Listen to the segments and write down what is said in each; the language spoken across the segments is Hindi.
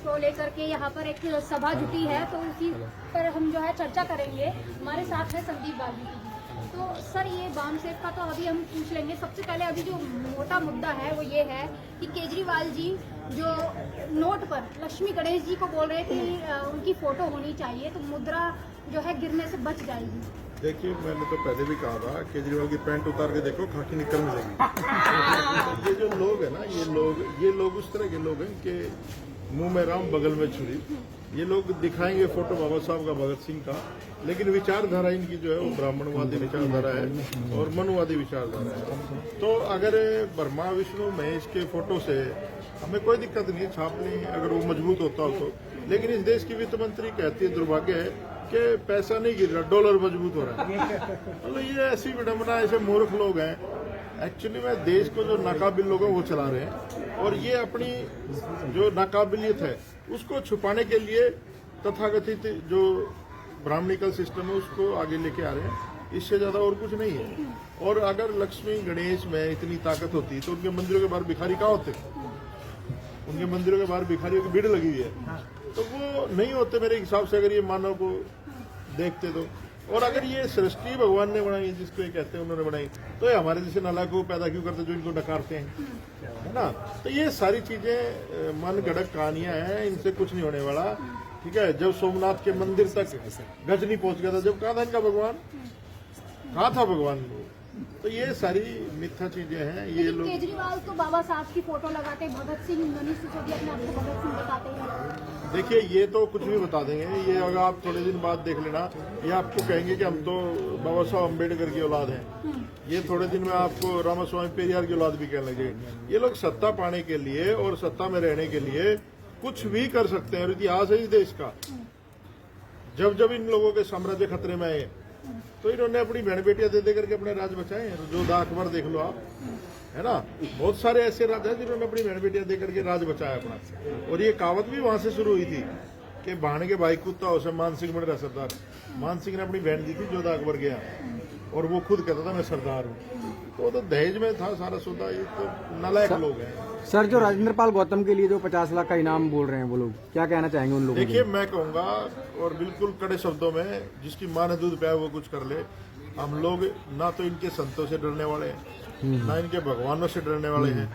को लेकर के यहाँ पर एक सभा जुटी है, तो उसी पर हम जो है चर्चा करेंगे। हमारे साथ है संदीप बाल्मीकि जी। तो सर, ये वामसेफ का तो अभी हम पूछ लेंगे। सबसे पहले अभी जो मोटा मुद्दा है वो ये है कि केजरीवाल जी जो नोट पर लक्ष्मी गणेश जी को बोल रहे हैं कि उनकी फोटो होनी चाहिए तो मुद्रा जो है गिरने से बच जाएगी। देखिए, मैंने तो पहले भी कहा था, केजरीवाल की पैंट उतार के देखो, खाकी निकल मिलेगी। ये जो लोग है ना, ये लोग उस तरह के लोग हैं कि मुंह में राम बगल में छुरी। ये लोग दिखाएंगे फोटो बाबा साहब का, भगत सिंह का, लेकिन विचारधारा इनकी जो है वो ब्राह्मणवादी विचारधारा है और मनुवादी विचारधारा है। तो अगर ब्रह्मा विष्णु महेश के फोटो से हमें कोई दिक्कत नहीं है, छाप लें अगर वो मजबूत होता हो तो। लेकिन इस देश की वित्त मंत्री कहती है, दुर्भाग्य है कि पैसा नहीं गिर रहा, डॉलर मजबूत हो रहा है। तो ये ऐसी विडंबना, ऐसे मूर्ख लोग हैं। एक्चुअली में देश को जो नाकाबिल लोग हैं वो चला रहे हैं, और ये अपनी जो नाकाबिलियत है उसको छुपाने के लिए तथाकथित जो ब्राह्मणिकल सिस्टम है उसको आगे लेके आ रहे हैं। इससे ज्यादा और कुछ नहीं है। और अगर लक्ष्मी गणेश में इतनी ताकत होती तो उनके मंदिरों के बाहर भिखारी कहाँ होते? उनके मंदिरों के बाहर भिखारियों की भीड़ लगी हुई है, तो वो नहीं होते मेरे हिसाब से, अगर ये मानव को देखते तो। और अगर ये सृष्टि भगवान ने बनाई, जिसको ये कहते हैं उन्होंने बनाई, तो ये हमारे जैसे नालायक को पैदा क्यों करते जो इनको नकारते हैं, है ना? तो ये सारी चीजें मन गढ़ंत कहानियां हैं, इनसे कुछ नहीं होने वाला। ठीक है, जब सोमनाथ के मंदिर तक गज नहीं पहुंच गया था, जब कहा था इनका भगवान, कहा था भगवान, तो ये सारी मिथ्या चीजें हैं। ये लोग, केजरीवाल तो बाबा साहब की फोटो लगाते, भगत सिंह, मनीष सिसोदिया अपने आप को भगत सिंह बताते हैं। देखिए, ये तो कुछ भी बता देंगे। ये अगर आप थोड़े दिन बाद देख लेना, ये आपको कहेंगे कि हम तो बाबा साहब अम्बेडकर की औलाद हैं। ये थोड़े दिन में आपको रामास्वामी पेरियार की औलाद भी कहने लगे। ये लोग सत्ता पाने के लिए और सत्ता में रहने के लिए कुछ भी कर सकते हैं, और इतिहास है इस देश का। जब जब इन लोगों के साम्राज्य खतरे में आए तो इन्होंने अपनी बहन बेटियां दे करके अपने राज बचाए। जोधा अकबर देख लो आप, है ना? बहुत सारे ऐसे राजा हैं जिन्होंने अपनी बहन बेटियां दे करके राज बचाया अपना। और ये कहावत भी वहां से शुरू हुई थी कि बहन के भाई कुत्ता उसे मान सिंह बन रहा सरदार। मान सिंह ने अपनी बहन दी थी, जोधा अकबर गया, और वो खुद कहता था मैं सरदार हूँ। तो दहेज में था सारा सौदा। ये तो नालायक लोग हैं। सर, जो राजेंद्र पाल गौतम के लिए जो 50 लाख का इनाम बोल रहे हैं वो लोग, क्या कहना चाहेंगे उन लोगों को? देखिए, मैं कहूंगा, और बिल्कुल कड़े शब्दों में, जिसकी मां ने दूध पिया वो कुछ कर ले। हम लोग ना तो इनके संतों से डरने वाले हैं, ना इनके भगवानों से डरने वाले हैं।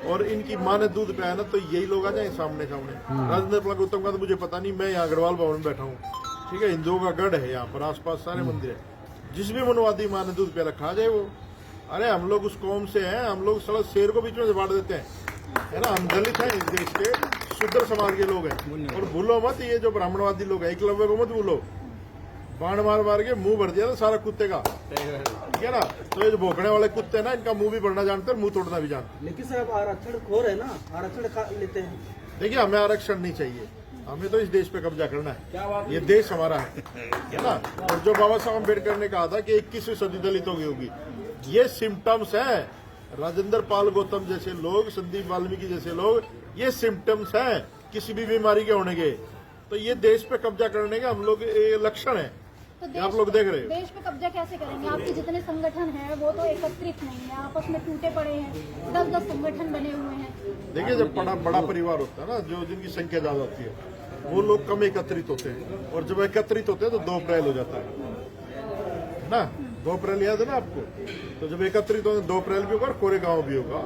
और इनकी मां ने दूध पिया ना, तो यही लोग आ जाए सामने सामने। राजेंद्र पाल गौतम का तो मुझे पता नहीं, मैं यहाँ अग्रवाल भवन में बैठा हूँ। ठीक है, हिंदुओं का गढ़ है यहाँ पर, आसपास सारे मंदिर है। जिस भी मनवादी मां ने दूध पिया खा जाए वो। अरे हम लोग उस कौम से हैं, हम लोग साला शेर को बीच में से बांट देते हैं, है ना? हम दलित हैं, इस देश के शूद्र समाज के लोग हैं। और भूलो मत, ये जो ब्राह्मणवादी लोग हैं, एकलव्य को मत भूलो। बाण मार मार के मुंह भर दिया था सारा कुत्ते का, ठीक है ना? तो ये जो भोंकने वाले कुत्ते ना, इनका मुंह भी भरना जानते हैं, मुंह तोड़ना भी जानते हैं। लेकिन सर, अब आरक्षण खोर है ना, आरक्षण लेते हैं। देखिए, हमें आरक्षण नहीं चाहिए, हमें तो इस देश पे कब्जा करना है। ये देश हमारा है ना? और जो बाबा साहब अम्बेडकर ने कहा था कि 21वीं सदी दलितों की होगी, ये सिम्टम्स हैं। राजेंद्र पाल गौतम जैसे लोग, संदीप बाल्मीकि जैसे लोग, ये सिम्टम्स हैं किसी भी बीमारी के होने के। तो ये देश पे कब्जा करने का हम लोग लक्षण है। तो आप लोग देख रहे हो। देश पे कब्जा कैसे करेंगे? आपके जितने संगठन हैं वो तो एकत्रित नहीं है, आपस में टूटे पड़े हैं। 10-10 संगठन बने हुए हैं। देखिए, जब बड़ा परिवार होता है ना, जो जिनकी संख्या ज्यादा होती है, वो लोग कम एकत्रित होते हैं। और जब एकत्रित होते हैं तो 2 अप्रैल हो जाता है ना? 2 अप्रैल याद है ना आपको? तो जब एकत्रित होते 2 अप्रैल भी होगा और कोरेगांव भी होगा।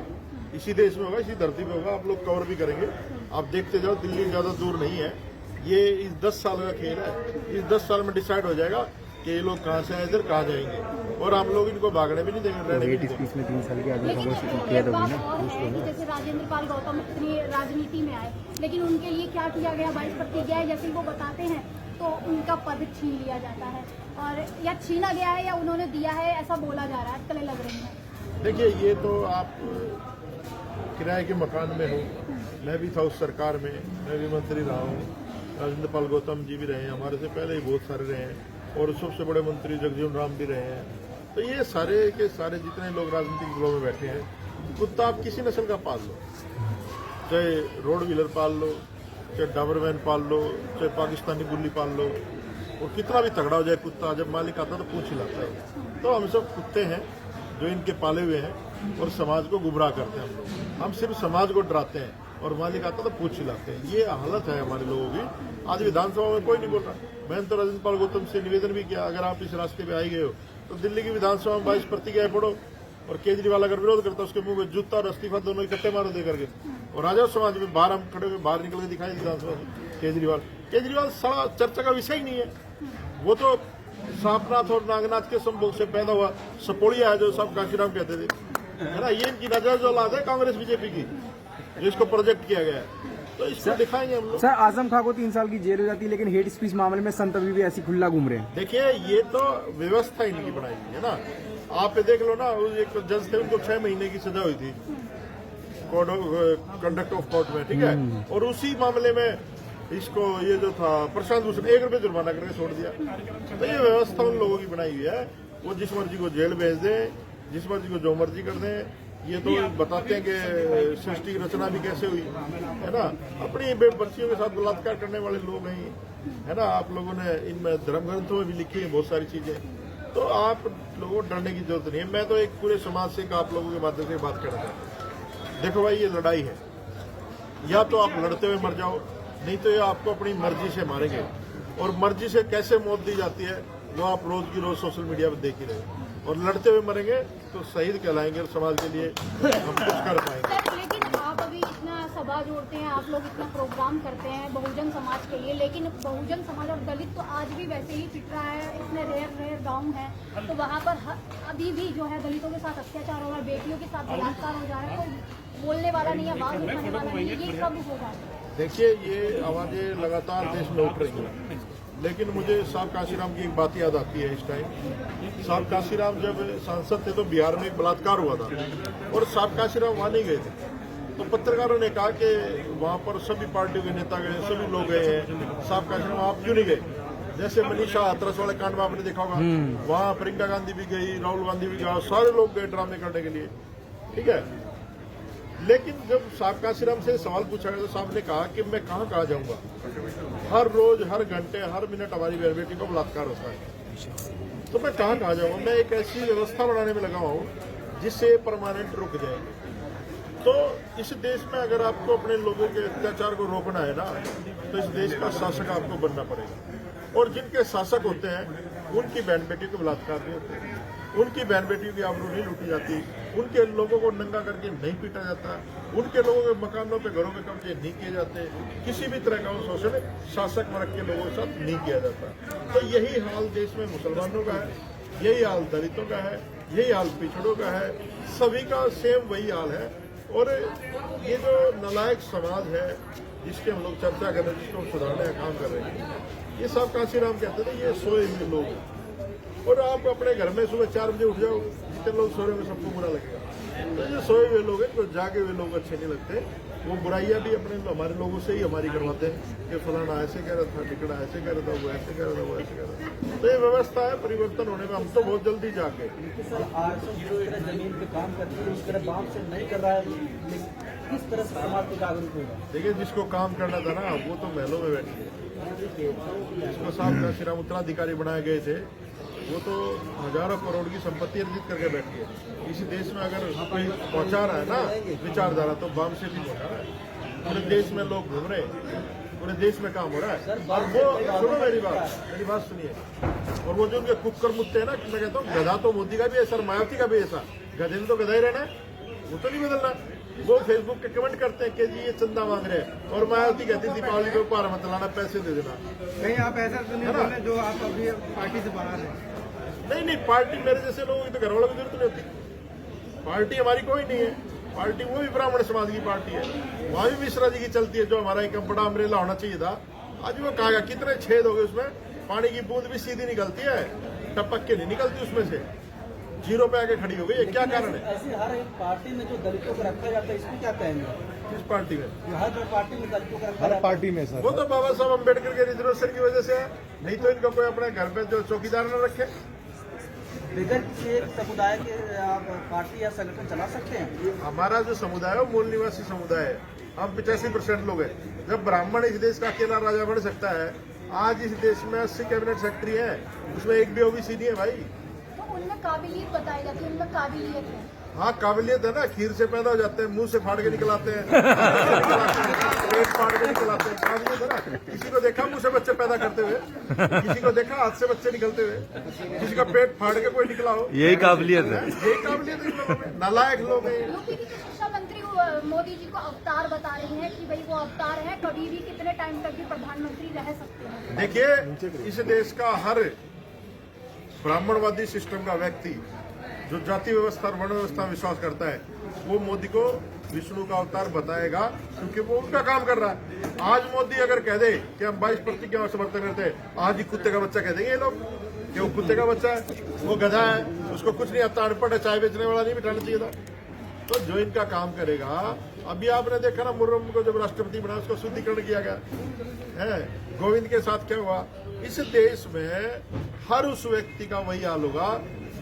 इसी देश में होगा, इसी धरती पे होगा। आप लोग कवर भी करेंगे। आप देखते जाओ, दिल्ली ज्यादा दूर नहीं है। ये इस 10 साल का खेल है। इस 10 साल में डिसाइड हो जाएगा कि ये लोग कहाँ से आए, इधर कहाँ जाएंगे। और हम लोग इनको भागने भी नहीं देंगे, रहने भी नहीं देंगे। में 3 साल के आगे लेकिन एक बात और है कि जैसे राजेंद्र पाल गौतम इतनी राजनीति में आए, लेकिन उनके लिए क्या किया गया? 22 प्रतिज्ञाएं जैसे वो बताते हैं तो उनका पद छीन लिया जाता है। और या छीना गया है या उन्होंने दिया है, ऐसा बोला जा रहा है, अटकलें लग रही हैं। देखिए, ये तो आप किराए के मकान में हो। मैं भी था उस सरकार में, मैं भी मंत्री रहा हूँ। राजेंद्र पाल गौतम जी भी रहे हैं, हमारे से पहले ही बहुत सारे रहे हैं। और सबसे बड़े मंत्री जगजीवन राम भी रहे हैं। तो ये सारे के सारे जितने लोग राजनीतिक दलों में बैठे हैं, कुत्ता आप किसी नस्ल का पाल लो, चाहे रोड व्हीलर पाल लो, चाहे डाबरमैन पाल लो, चाहे पाकिस्तानी बुल्ली पाल लो, और कितना भी तगड़ा हो जाए कुत्ता, जब मालिक आता तो पूंछ हिलाता है। तो हम सब कुत्ते हैं जो इनके पाले हुए हैं, और समाज को गुमराह करते हैं हम लोग। हम सिर्फ समाज को डराते हैं, और मालिक आता तो पूछ चिल्लाते हैं। ये हालत है हमारे लोगों की। आज विधानसभा में कोई नहीं बोल रहा। मैंने तो राजेंद्र पाल गौतम से निवेदन भी किया, अगर आप इस रास्ते पे आ ही गए हो तो दिल्ली की विधानसभा में 22 प्रतिज्ञाएं पढ़ो, और केजरीवाल अगर विरोध करता है उसके मुंह में जूता और इस्तीफा दोनों इकट्ठे मारो दे करके। और राजा समाज में बाहर हम खड़े हुए बाहर निकल के दिखाई विधानसभा से केजरीवाल सारा चर्चा का विषय ही नहीं है। वो तो सांपनाथ और नागनाथ के संभोग से पैदा हुआ सपोड़िया है, जो सब काशीराम कहते थे, है ना। ये इनकी नजर औलाद है कांग्रेस बीजेपी की, जिसको प्रोजेक्ट किया गया है। तो इसको दिखाएंगे हम लोग। सर, आजम खां को 3 साल की जेल हो जाती है, लेकिन हेट स्पीच मामले में संत अभी भी ऐसी खुला घूम रहे हैं। देखिए, ये तो व्यवस्था इनकी बनाई हुई है ना। आप देख लो ना, एक जज थे, उनको 6 महीने की सजा हुई थी कोड कंडक्ट ऑफ कोर्ट में, ठीक है। और उसी मामले में इसको ये जो था प्रशांत भूषण 1 रुपये जुर्माना करके छोड़ दिया। तो ये व्यवस्था उन लोगों की बनाई हुई है। वो जिस मर्जी को जेल भेज दें, जिस मर्जी को जो मर्जी कर दें। ये तो बताते हैं कि सृष्टि की रचना भी कैसे हुई, है ना। अपनी बच्चियों के साथ बलात्कार करने वाले लोग हैं, है ना। आप लोगों ने इनमें धर्म ग्रंथों में भी लिखी है बहुत सारी चीजें। तो आप लोगों को डरने की जरूरत नहीं है। मैं तो एक पूरे समाज से आप लोगों के माध्यम से बात करना चाहता हूँ। देखो भाई, ये लड़ाई है, या तो आप लड़ते हुए मर जाओ, नहीं तो ये आपको अपनी मर्जी से मारेंगे। और मर्जी से कैसे मौत दी जाती है वो आप रोज की रोज सोशल मीडिया पर देख ही रहे। और लड़ते हुए मरेंगे तो शहीद कहलाएंगे, और समाज के लिए हम कुछ कर पाएंगे। सर, लेकिन आप अभी इतना सभा जोड़ते हैं, आप लोग इतना प्रोग्राम करते हैं बहुजन समाज के लिए, लेकिन बहुजन समाज और दलित तो आज भी वैसे ही पिट रहा है। इतने रेयर गांव हैं, तो वहाँ पर अभी भी जो है दलितों के साथ अत्याचार हो रहा है, बेटियों के साथ बलात्कार हो जा रहा है। तो बोलने वाला नहीं है, आवाज उठाने वाला नहीं है। ये कब होगा? देखिए, ये आवाजें लगातार देश में उठ रही हैं, लेकिन मुझे साहब काशीराम की एक बात याद आती है इस टाइम। साहब काशीराम जब सांसद थे तो बिहार में एक बलात्कार हुआ था, और साहब काशीराम वहां नहीं गए थे। तो पत्रकारों ने कहा कि वहां पर सभी पार्टियों के नेता गए, सभी लोग गए हैं, साहब काशीराम आप क्यों नहीं गए? जैसे मनीषा हाथरस वाले कांड में आपने देखा होगा, वहां प्रियंका गांधी भी गई, राहुल गांधी भी गया, सारे लोग गए ड्रामे करने के लिए, ठीक है। लेकिन जब साहब काशीराम से सवाल पूछा गया तो साहब ने कहा कि मैं कहाँ जाऊंगा, हर रोज हर घंटे हर मिनट हमारी बेटी को बलात्कार होता है, तो मैं कहाँ जाऊंगा। मैं एक ऐसी व्यवस्था बनाने में लगा हूँ जिससे परमानेंट रुक जाएंगे। तो इस देश में अगर आपको अपने लोगों के अत्याचार को रोकना है ना, तो इस देश का शासक आपको बनना पड़ेगा। और जिनके शासक होते हैं उनकी बहन बेटी को बलात्कार नहीं होते, उनकी बहन बेटियों की आबरू नहीं लूटी जाती, उनके लोगों को नंगा करके नहीं पीटा जाता, उनके लोगों के मकानों पे घरों पे कब्जे नहीं किए जाते, किसी भी तरह का शोषण शासक वर्ग के लोगों के साथ नहीं किया जाता। तो यही हाल देश में मुसलमानों का है, यही हाल दलितों का है, यही हाल पिछड़ों का है, सभी का सेम वही हाल है। और ये जो नालायक समाज है जिसके हम लोग चर्चा कर रहे हैं, जिसको हम सुधारने का काम कर रहे हैं, ये सब काशीराम कहते थे ये सोए हुए लोग हैं। और आप अपने घर में सुबह 4 बजे उठ जाओ, जितने लोग सो रहे हैं सबको बुरा लगेगा। तो जो सोए हुए लोग हैं, तो जागे हुए लोग अच्छे नहीं लगते। वो बुराइयां भी अपने हमारे लोगों से ही हमारी करवाते हैं कि फलाना ऐसे कह रहा था, टिकड़ा ऐसे कह रहा था, वो ऐसे कह रहा था, वो ऐसे कह रहा था। तो ये व्यवस्था है, परिवर्तन होने में हम तो बहुत जल्दी जाके। सर, आरएसएस जिस तरह जमीन पे काम करती है उस तरह बाप से नहीं कर रहा है, किस तरह से समाज को जागरूक होगा? देखिए, जिसको काम करना था ना वो तो महलों में बैठ गए। जिसको साहब काशीराम उत्तराधिकारी बनाए गए थे वो तो हजारों करोड़ की संपत्ति अर्जित करके बैठ गए। इसी देश में अगर कोई पहुंचा रहा है ना विचारधारा, तो बाम से भी पहुंचा रहा है। पूरे देश में लोग घूम रहे हैं, पूरे देश में काम हो रहा है। और वो सुनो मेरी बात सुनिए। और वो जो उनके कुकर मुत्ते हैं ना, मैं कहता हूँ गधा तो मोदी का भी है सर, मायावती का भी ऐसा, गधे ने तो गधा ही रहना है, वो तो नहीं बदलना। वो फेसबुक पे कमेंट करते हैं कि जी ये चंदा मांग रहे हैं, और मायावती कहती है दीपावली को उपहार मत लाना, पैसे दे देना। नहीं, आप ऐसा तो नहीं बोल रहे जो आप अभी पार्टी से बाहर हैं। नहीं, पार्टी मेरे जैसे लोगों की तो घर वालों की जरूरत नहीं होती। पार्टी हमारी कोई नहीं है, पार्टी वो भी ब्राह्मण समाज की पार्टी है, वहां भी मिश्रा जी की चलती है, जो हमारा एक बड़ा अम्ब्रेला होना चाहिए था। आज वो कहा कितने छेद हो गए उसमें, पानी की बूंद भी सीधी निकलती है, टपक के नहीं निकलती उसमें से, जीरो पे आके खड़ी हो गई। ये क्या कारण है? ऐसे हर एक पार्टी में जो दलितों को रखा जाता है, इसमें क्या कहेंगे? किस पार्टी में? हर जो पार्टी में दलितों को रखा हर जाता पार्टी में सर, वो तो बाबा साहब अम्बेडकर के रिजर्वेशन की वजह से है, नहीं तो इनको कोई अपने घर पे जो चौकीदार न रखे। बगैर किसी एक समुदाय के आप पार्टी या संगठन चला सकते हैं? हमारा जो समुदाय है वो मूल निवासी समुदाय है, हम 85% लोग हैं। जब ब्राह्मण इस देश का अकेला राजा बन सकता है, आज इस देश में 80 कैबिनेट सेक्रेटरी है, उसमें एक भी ओबीसी नहीं है भाई। तो उनमें काबिलियत बताई जाती है, उनमें काबिलियत है, हाँ काबिलियत है ना, खीर से पैदा हो जाते हैं, मुंह से फाड़ के निकलाते हैं, पेट फाड़ के निकलाते हैं, काबिलियत है ना। किसी को देखा मुंह से बच्चे पैदा करते हुए, किसी को देखा हाथ से बच्चे निकलते हुए, किसी का पेट फाड़ के कोई निकला हो, यही काबिलियत है। यही काबिलियत है इन लोगों में। नालायक लोग हैं। यूपी की शिक्षा मंत्री मोदी जी को अवतार बता रही हैं कि भाई वो अवतार है, कभी भी कितने टाइम तक भी प्रधानमंत्री रह सकते हैं। देखिए, इस देश का हर ब्राह्मणवादी सिस्टम का व्यक्ति जो जाति व्यवस्था और वर्ण व्यवस्था में विश्वास करता है, वो मोदी को विष्णु का अवतार बताएगा, क्योंकि वो उनका काम कर रहा है। आज मोदी अगर कह दे कि हम 22% का समर्थन करते हैं, आज ही कुत्ते का बच्चा कह देंगे ये लोग कि वो कुत्ते का बच्चा है, वो गधा है, उसको कुछ नहीं आता, अनपढ़ है, चाय बेचने वाला नहीं बिठाना चाहिए था। तो जो इनका काम करेगा, अभी आपने देखा ना मुर्रम को जब राष्ट्रपति बना उसको शुद्धिकरण किया गया है। गोविंद के साथ क्या हुआ? इस देश में हर उस व्यक्ति का वही हाल होगा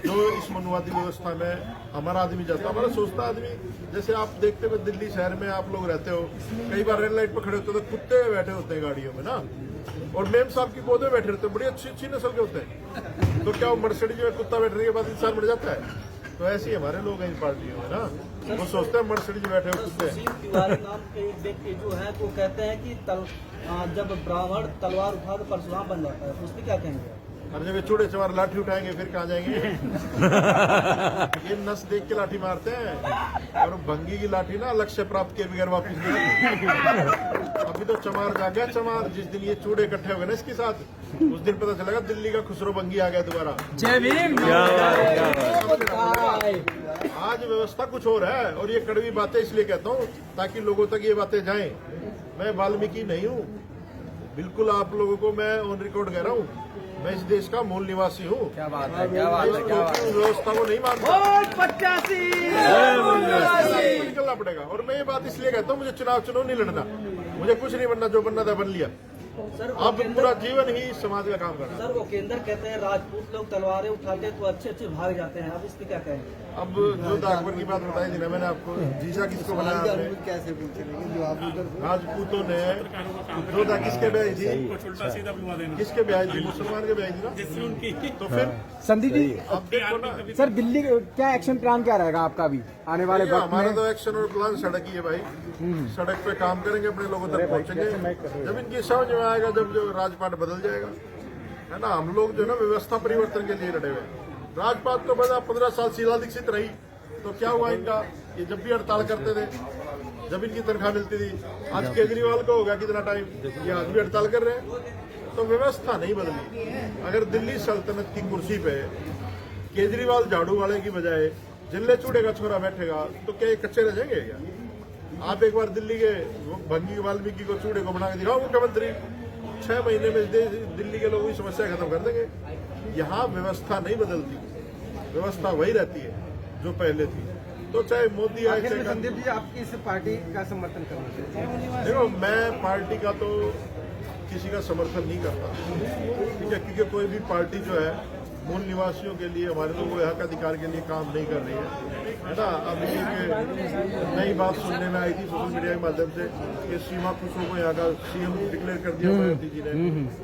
जो इस मनुवादी व्यवस्था में हमारा आदमी जाता, हमारा सोचता आदमी। जैसे आप देखते हुए दिल्ली शहर में आप लोग रहते हो, कई बार रेड लाइट पर खड़े होते हो तो कुत्ते बैठे होते हैं गाड़ियों में ना, और मेम साहब की गोद में बैठे रहते हैं, बड़ी अच्छी अच्छी नस्ल के होते हैं। तो क्या वो मर्सिडीज में कुत्ता बैठने के बाद इंसान मर जाता है? तो ऐसे ही हमारे लोग हैं इन पार्टियों में ना, वो सोचते हैं मर्सिडीज में बैठे हो कुत्ते। सुशील तिवारी नाम के एक व्यक्ति जो है वो कहते हैं कि जब ब्राह्मण तलवार उठा तो परशुराम बन जाता है, उसमें क्या कहेंगे? और जब ये चूड़े चमार लाठी उठाएंगे फिर कहाँ जाएंगे? ये नस देख के लाठी मारते हैं, और भंगी की लाठी ना लक्ष्य प्राप्त किए बगैर वापिस नहीं। अभी तो चमार जा गया चमार, जिस दिन ये चूड़े इकट्ठे हो गए ना इसके साथ, उस दिन पता चलेगा दिल्ली का खुसरो भंगी आ गया दोबारा। जय भीम। आज व्यवस्था कुछ और है, और ये कड़वी बातें इसलिए कहता हूँ ताकि लोगों तक ये बातें जाएं। मैं वाल्मीकि नहीं हूँ, बिल्कुल आप लोगों को मैं ऑन रिकॉर्ड कह रहा हूँ, मैं इस देश का मूल निवासी हूँ। क्या बात है, क्या बात है, क्या बात है। व्यवस्था को नहीं मानता, 85 निकलना पड़ेगा। और मैं ये बात इसलिए कहता हूँ, मुझे चुनाव नहीं लड़ना, मुझे कुछ नहीं बनना, जो बनना था बन लिया। सर अब पूरा जीवन ही समाज का काम करना। सर वो केंद्र कहते हैं राजपूत लोग तलवारें उठाते हैं तो अच्छे भाग जाते हैं, अब इस पे क्या कहेंगे? अब जो अकबर की बात बताई थी ना मैंने आपको, जीजा किसको बनाया आपने? कैसे पूछे जो आप उधर राजपूतों ने जोधा किसके ब्याह थी? किसके ब्याह थी? मुसलमान के ब्याह थी ना। तो फिर संदीप जी, अब देखो ना, सर दिल्ली क्या एक्शन प्लान क्या रहेगा आपका अभी आने वाले वक्त हमारा में? तो एक्शन और प्लान सड़क ही है भाई। सड़क पे काम करेंगे, अपने लोगों तक पहुंचेंगे। जब इनकी समझ में आएगा, जब जो राजपाट बदल जाएगा, है ना। हम लोग जो है ना व्यवस्था परिवर्तन के लिए लड़े हुए। राजपाट तो बजा 15 साल शीला दीक्षित रही, तो क्या हुआ इनका? ये जब भी हड़ताल करते थे, जब इनकी तनख्वाह मिलती थी। आज केजरीवाल को हो गया कितना टाइम, ये आज भी हड़ताल कर रहे हैं। तो व्यवस्था नहीं बदली। अगर दिल्ली सल्तनत की कुर्सी पे केजरीवाल झाड़ू वाले की बजाय जिले चूड़े का छोरा बैठेगा, तो क्या ये कच्चे रह जाएंगे क्या? आप एक बार दिल्ली के भंगी वाल्मीकि को चूड़े को बना के दिखाओ मुख्यमंत्री, 6 महीने में दिल्ली के लोगों की समस्या खत्म कर देंगे। यहाँ व्यवस्था नहीं बदलती, व्यवस्था वही रहती है जो पहले थी। तो चाहे मोदी आए, चाहे संदीप जी आपकी इस पार्टी का समर्थन करना चाहिए। देखो, मैं पार्टी का तो किसी का समर्थन नहीं करता, ठीक है, क्योंकि कोई भी पार्टी जो है मूल निवासियों के लिए, हमारे लोगों के हक अधिकार के लिए काम नहीं कर रही है ना। अभी एक नई बात सुनने में आई थी सोशल मीडिया के माध्यम से कि सीमा खुशबू को यहाँ का सीएम डिक्लेयर कर दिया मायावती जी ने,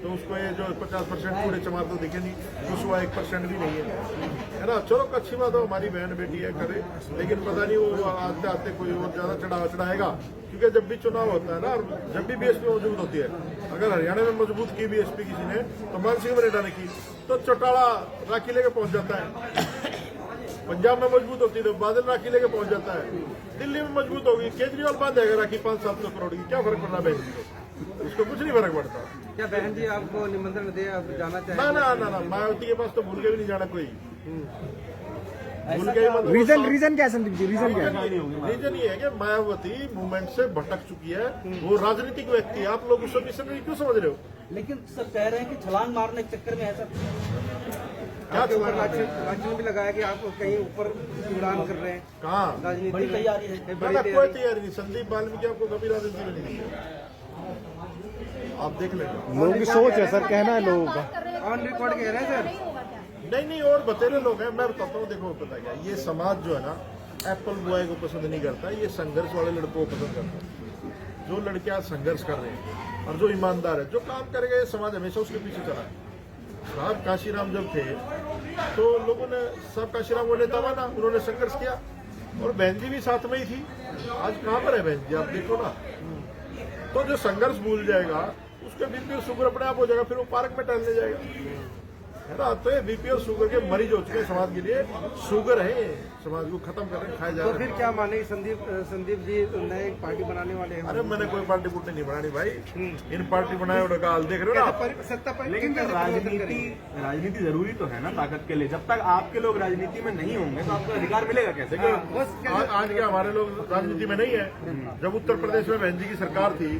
तो उसको ये जो 50% पूरे चमार तो दिखे नहीं, खुशबू 1% भी नहीं है ना। चलो अच्छी बात हो, हमारी बहन बेटी है, करे, लेकिन पता नहीं वो आते आते कोई और ज्यादा चढ़ाएगा। क्योंकि जब भी चुनाव होता है ना, और जब भी बीएसपी मजबूत होती है, अगर हरियाणा में मजबूत की बीएसपी किसी ने, तो मान सिंह मनेठा ने की, तो चौटाला राखी लेके पहुंच जाता है। पंजाब में मजबूत होती है तो बादल राखी लेके पहुंच जाता है। दिल्ली में मजबूत होगी, केजरीवाल बांधेगा राखी 500-700 करोड़ की, क्या फर्क पड़ रहा है? उसको कुछ नहीं फर्क पड़ता। क्या बहन जी आपको निमंत्रण दे, आप जाना ना चाहेंगे? ना, मायावती के पास तो भूल के भी नहीं जाना कोई, भूल के ही मतलब रीजन क्या है संदीप जी, रीजन क्या है? रीजन ये है कि मायावती मूवमेंट से भटक चुकी है, वो राजनीतिक व्यक्ति है। आप लोग उसको मिशन क्यों समझ रहे हो? लेकिन सर कह रहे हैं कि छलांग मारने के चक्कर में ऐसा क्या आपके ऊपर राजनीति भी लगाया कि आप कहीं ऊपर उड़ान कर रहे हैं, कहाँ? राजनीति बड़ी में। तैयारी है। ना ना, कोई तैयारी नहीं। संदीप बाल्मीकि आपको कभी राजनीति में नहीं दिखे, आप देख लेंगे। लोगों की सोच है सर, कहना है लोगों का। ऑन रिकॉर्ड कह रहे हैं सर। नहीं होगा क्या? नहीं, और बतेरे लोग हैं। मैं बताता हूँ, देखो पता क्या, ये समाज जो है ना, एप्पल बॉय को पसंद नहीं करता, ये संघर्ष वाले लड़कों को पसंद करता है। जो लड़के आज संघर्ष कर रहे हैं और जो ईमानदार है, जो काम करेगा, ये समाज हमेशा उसके पीछे चला है। साहब काशीराम जब थे तो लोगों ने, साहब काशीराम वो नेता माना, उन्होंने संघर्ष किया, और बहन जी भी साथ में ही थी। आज कहाँ पर है बहन जी, आप देखो ना। तो जो संघर्ष भूल जाएगा उसका बीपी और शुगर अपने आप हो जाएगा, फिर वो पार्क में टहलने जाएगा, है ना। तो ये बीपी और शुगर के मरीज हो चुके हैं समाज के लिए। शुगर है, समाज को खत्म कर रहे, खाए जा तो रहे फिर हैं। क्या माने संदीप जी नए पार्टी बनाने वाले हैं? अरे मैंने कोई पार्टी पुट्टी नहीं बनानी भाई, इन पार्टी बनाए और हाल देख रहे हो ना। सत्ता पर लेकिन कैसे परिवर्तन करेंगे? राजनीति जरूरी तो है ना ताकत के लिए। जब तक आपके लोग राजनीति में नहीं होंगे तो आपको अधिकार मिलेगा कैसे? बस आज क्या हमारे लोग राजनीति में नहीं है। जब उत्तर प्रदेश में बहन जी की सरकार थी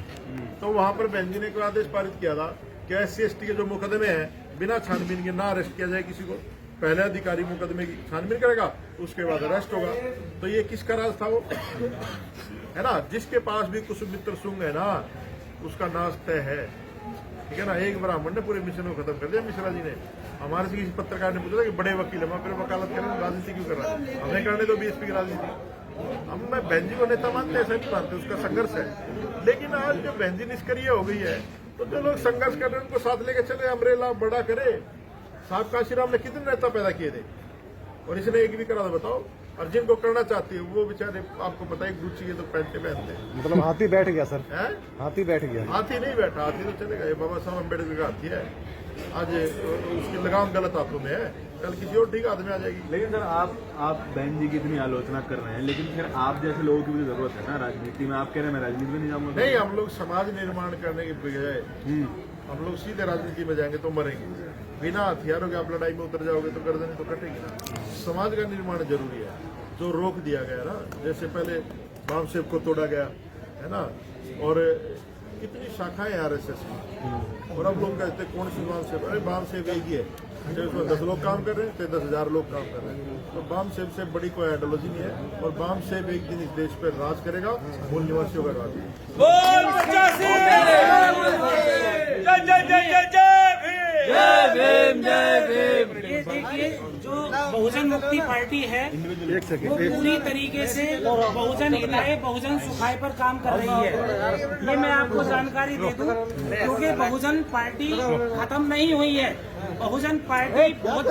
तो वहां पर बहन जी ने कोई आदेश पारित किया था कि SC/ST के जो मुकदमे हैं बिना छानबीन के ना अरेस्ट किया जाए किसी को। पहले अधिकारी मुकदमे की छानबीन करेगा, उसके बाद अरेस्ट होगा। तो ये किसका राज था वो, है ना। जिसके पास भी कुछ मित्र सुंग है ना, उसका नाश तय है, ठीक है ना। एक ब्राह्मण ने पूरे मिशन को खत्म कर दिया। मिश्रा जी ने, हमारे से किसी पत्रकार ने पूछा था कि बड़े वकील है, फिर वकालत करें, राजनीति क्यों कर रहा है? हमें करने दो BSP की राजनीति। हम मैं बहन जी को नेता मानते, ऐसा नहीं मानते, उसका संघर्ष है। लेकिन आज जो बहन जी निष्क्रिय हो गई है तो जो लोग संघर्ष कर रहे हैं उनको साथ लेके चले, अमरेला बड़ा करे। साहब काशीराम ने कितने नेता पैदा किए थे और इसने एक भी करा था, बताओ। और जिनको करना चाहती है वो बेचारे, आपको पता है, गुच्ची के तो पैंटे पहनते हैं। मतलब हाथी बैठ गया सर, हैं? हाथी बैठ गया। हाथी नहीं बैठा, हाथी तो चलेगा। ये बाबा साहब अम्बेडकर का हाथी है। आज उसकी लगाम गलत हाथों में है, कल किसी और ठीक हाथ में आ जाएगी। लेकिन सर आप बहन जी की इतनी आलोचना कर रहे हैं, लेकिन फिर आप जैसे लोगों की भी जरूरत है ना राजनीति में। आप कह रहे हैं मैं राजनीति में नहीं जाऊंगा। नहीं, हम लोग समाज निर्माण करने के बजाय हम लोग सीधे राजनीति में जाएंगे तो मरेंगे। बिना हथियारों के आप लड़ाई में उतर जाओगे तो गर्दन तो कटेगी ना। समाज का निर्माण जरूरी है। जो रोक दिया गया ना, जैसे पहले बामसेव को तोड़ा गया, है ना। और कितनी शाखाएं RSS की, और अब लोग कहते हैं कौन सी बामसेव? अरे बामसेव एक ही है, चाहे उसमें 10 लोग काम कर रहे हैं, चाहे 10,000 लोग काम कर रहे हैं। तो बामसेव से बड़ी कोई आइडियोलॉजी नहीं है। और बामसेव एक दिन इस देश पर राज करेगा, मूल निवासियों का राज। ये देखिए, जो बहुजन मुक्ति पार्टी है वो पूरी तरीके से बहुजन हिताए बहुजन सुखाए पर काम कर रही है। ये मैं आपको जानकारी दे दूं, क्योंकि बहुजन पार्टी खत्म नहीं हुई है। बहुजन पार्टी बहुत